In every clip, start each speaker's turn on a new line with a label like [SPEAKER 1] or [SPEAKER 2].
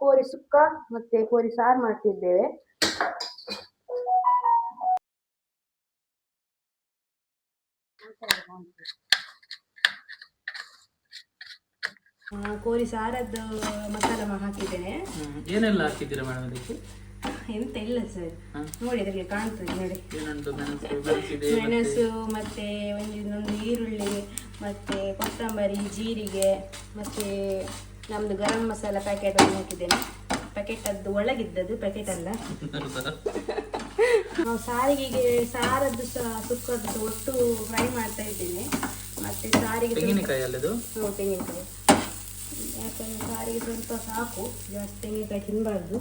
[SPEAKER 1] ಕೋರಿ ಸುಕ್ಕ ಮತ್ತೆ ಕೋರಿ ಸಾರು ಮಾಡ್ತಿದ್ದೇವೆ. ಕೋರಿ ಸಾರದ್ದು ಮಸಾಲ ಹಾಕಿದ್ದೇನೆ.
[SPEAKER 2] ಏನೆಲ್ಲ ಹಾಕಿದ್ದೀರಾ ಮೇಡಮ್ ಅದಕ್ಕೆ?
[SPEAKER 1] ಎಂತ ಇಲ್ಲ ಸರ್, ನೋಡಿ ಅದರಲ್ಲಿ ಕಾಣ್ತದೆ ನೋಡಿ. ಮೆಣಸು ಮತ್ತೆ ಒಂದು ಈರುಳ್ಳಿ ಮತ್ತೆ ಕೊತ್ತಂಬರಿ, ಜೀರಿಗೆ ಮತ್ತೆ ನಮ್ದು ಗರಂ ಮಸಾಲ ಪ್ಯಾಕೆಟ್ ಅನ್ನು ಹಾಕಿದ್ದೇನೆ. ಪ್ಯಾಕೆಟ್ ಅದು ಒಳಗಿದ್ದದ್ದು, ಪ್ಯಾಕೆಟ್ ಅಲ್ಲ. ನಾವು ಸಾರದ್ದು ಸಹ ಸುಕ್ಕದ್ದು ಒಟ್ಟು ಫ್ರೈ ಮಾಡ್ತಾ ಇದ್ದೇನೆ. ಮತ್ತೆ ಸಾರಿಗೆ
[SPEAKER 2] ತೆಂಗಿನಕಾಯಿ ಅಲ್ಲದು?
[SPEAKER 1] ತೆಂಗಿನಕಾಯಿ, ಯಾಕಂದ್ರೆ ಸಾರಿಗೆ ಸ್ವಲ್ಪ ಸಾಕು, ಜಾಸ್ತಿ ತೆಂಗಿನಕಾಯಿ ತಿನ್ನಬಾರ್ದು.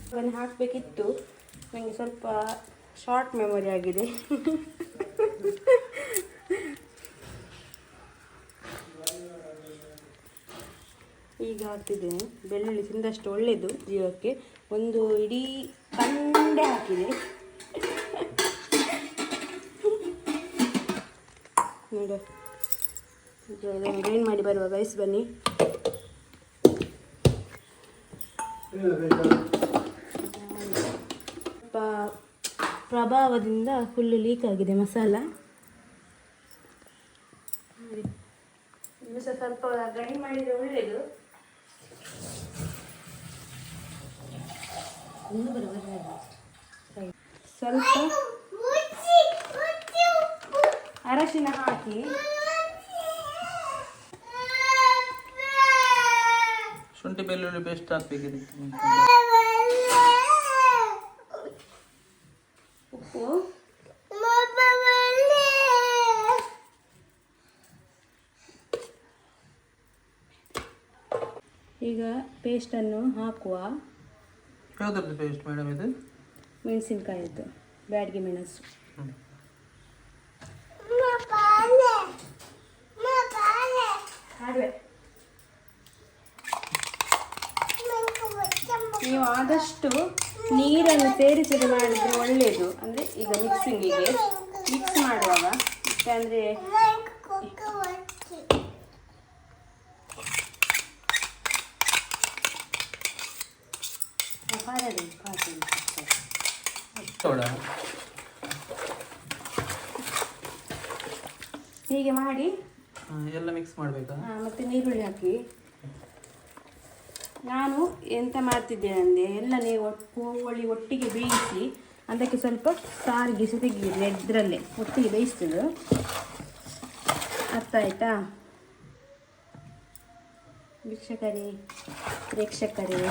[SPEAKER 1] ಅದನ್ನು ಹಾಕಬೇಕಿತ್ತು, ನನಗೆ ಸ್ವಲ್ಪ ಶಾರ್ಟ್ ಮೆಮೊರಿ ಆಗಿದೆ. ಈಗ ಹಾಕ್ತಿದ್ದೇನೆ. ಬೆಳ್ಳುಳ್ಳಿ ತಿಂದಷ್ಟು ಒಳ್ಳೆಯದು ಜೀವಕ್ಕೆ. ಒಂದು ಇಡೀ ಕಂಡೆ ಹಾಕಿದೆ ನೋಡು. ಇದನ್ನು ಗ್ರೈಂಡ್ ಮಾಡಿ ಬರುವ ಗೈಸ್, ಬನ್ನಿ. ಪ್ರಭಾವದಿಂದ ಫುಲ್ಲು ಲೀಕ್ ಆಗಿದೆ ಮಸಾಲ. ಇನ್ನು ಸ್ವಲ್ಪ ಗ್ರೈಂಡ್ ಮಾಡಿದರೆ ಒಳ್ಳೆಯದು. ಸ್ವಲ್ಪ ಅರಶಿನ ಹಾಕಿ
[SPEAKER 2] ಶುಂಠಿ ಬೆಳ್ಳುಳ್ಳಿ ಪೇಸ್ಟ್ ಹಾಕ್ಬೇಕಿದೆ.
[SPEAKER 1] ಉಪ್ಪು, ಈಗ ಪೇಸ್ಟನ್ನು ಹಾಕುವ.
[SPEAKER 2] ಯಾವುದ್ರದ್ದು ಪೇಸ್ಟ್ ಮೇಡಮ್ ಇದು?
[SPEAKER 1] ಮೆಣಸಿನ್ಕಾಯಿದ್ದು, ಬ್ಯಾಡಗಿ ಮೆಣಸು. ನೀವು ಆದಷ್ಟು ನೀರನ್ನು ಸೇರಿಸದೆ ಮಾಡಿದರೆ ಒಳ್ಳೆಯದು. ಅಂದರೆ ಈಗ ಮಿಕ್ಸ್ ಮಾಡುವಾಗ, ಯಾಕಂದರೆ ಹೀಗೆ ಮಾಡಿ
[SPEAKER 2] ಎಲ್ಲ ಮಿಕ್ಸ್ ಮಾಡಬೇಕಾ?
[SPEAKER 1] ಮತ್ತೆ ನೀರುಳ್ಳಿ ಹಾಕಿ. ನಾನು ಎಂತ ಮಾಡ್ತಿದ್ದೇನೆ ಅಂದರೆ, ಎಲ್ಲ ನೀವು ಕೋಳಿ ಒಟ್ಟಿಗೆ ಬೇಯಿಸಿ ಅದಕ್ಕೆ ಸ್ವಲ್ಪ ಸಾರಿಗೆ ತೆಗೀರಿ. ಇದರಲ್ಲೇ ಒಟ್ಟಿಗೆ ಬೇಯಿಸ್ತದೆ. ಅರ್ಥ ಆಯ್ತಾ ಪ್ರೇಕ್ಷಕರೇ?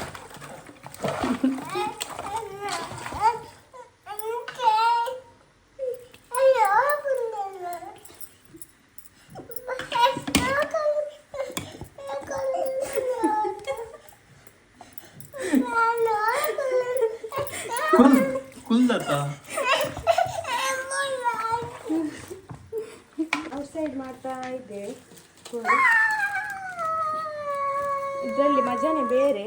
[SPEAKER 1] ಔಟ್ಸೈಡ್ ಮಾಡ್ತಾ ಇದ್ದೆ. ಇದರಲ್ಲಿ ಮಜಾನೇ ಬೇರೆ.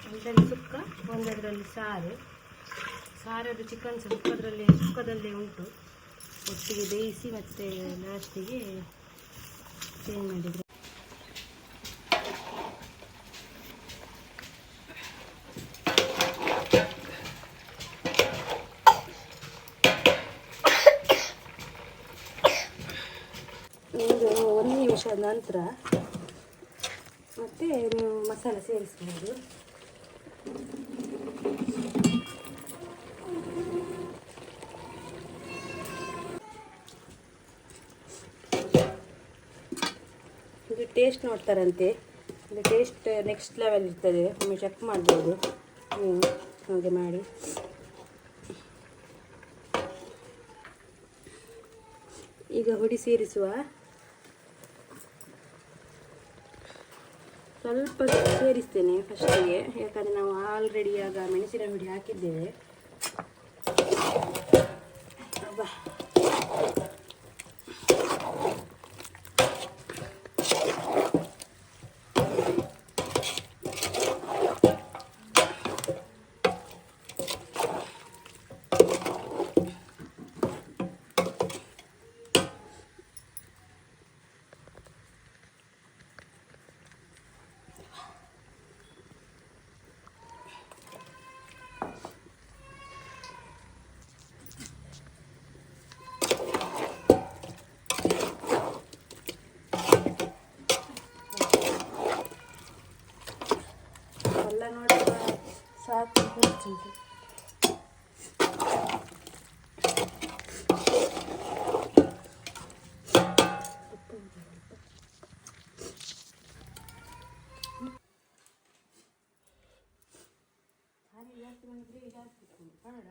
[SPEAKER 1] ಒಂದರಲ್ಲಿ ಸುಕ್ಕ, ಒಂದರಲ್ಲಿ ಸಾರದು ಚಿಕನ್ ಸುಕ್ಕದಲ್ಲೇ ಉಂಟು. ಒಟ್ಟಿಗೆ ಬೇಯಿಸಿ ಮತ್ತೆ ಲಾಸ್ಟಿಗೆ ಚೇಂಜ್ ಮಾಡಿದರೆ. ಒಂದು ನಿಮಿಷದ ನಂತರ ಮತ್ತೆ ನೀವು ಮಸಾಲೆ ಸೇರಿಸ್ಬೋದು. ಇದು ಟೇಸ್ಟ್ ನೋಡ್ತಾರಂತೆ. ಇದು ಟೇಸ್ಟ್ ನೆಕ್ಸ್ಟ್ ಲೆವೆಲ್ ಇರ್ತದೆ. ಒಮ್ಮೆ ಚೆಕ್ ಮಾಡ್ಬೋದು ನೀವು, ಹಾಗೆ ಮಾಡಿ. ಈಗ ಹುಡಿ ಸೇರಿಸುವ. ಸ್ವಲ್ಪ ಸೇರಿಸ್ತೇನೆ ಫಸ್ಟಿಗೆ, ಯಾಕಂದರೆ ನಾವು ಆಲ್ರೆಡಿ ಆಗ ಮೆಣಸಿನ ಹುಡಿ ಹಾಕಿದ್ದೇವೆ. ಮೆಣಸಿನಕಾಯಿ. ಜಾಸ್ತಿ ಮಾಡಿದ್ರೆ ಜಾಸ್ತಿ ಕನ್ನಡ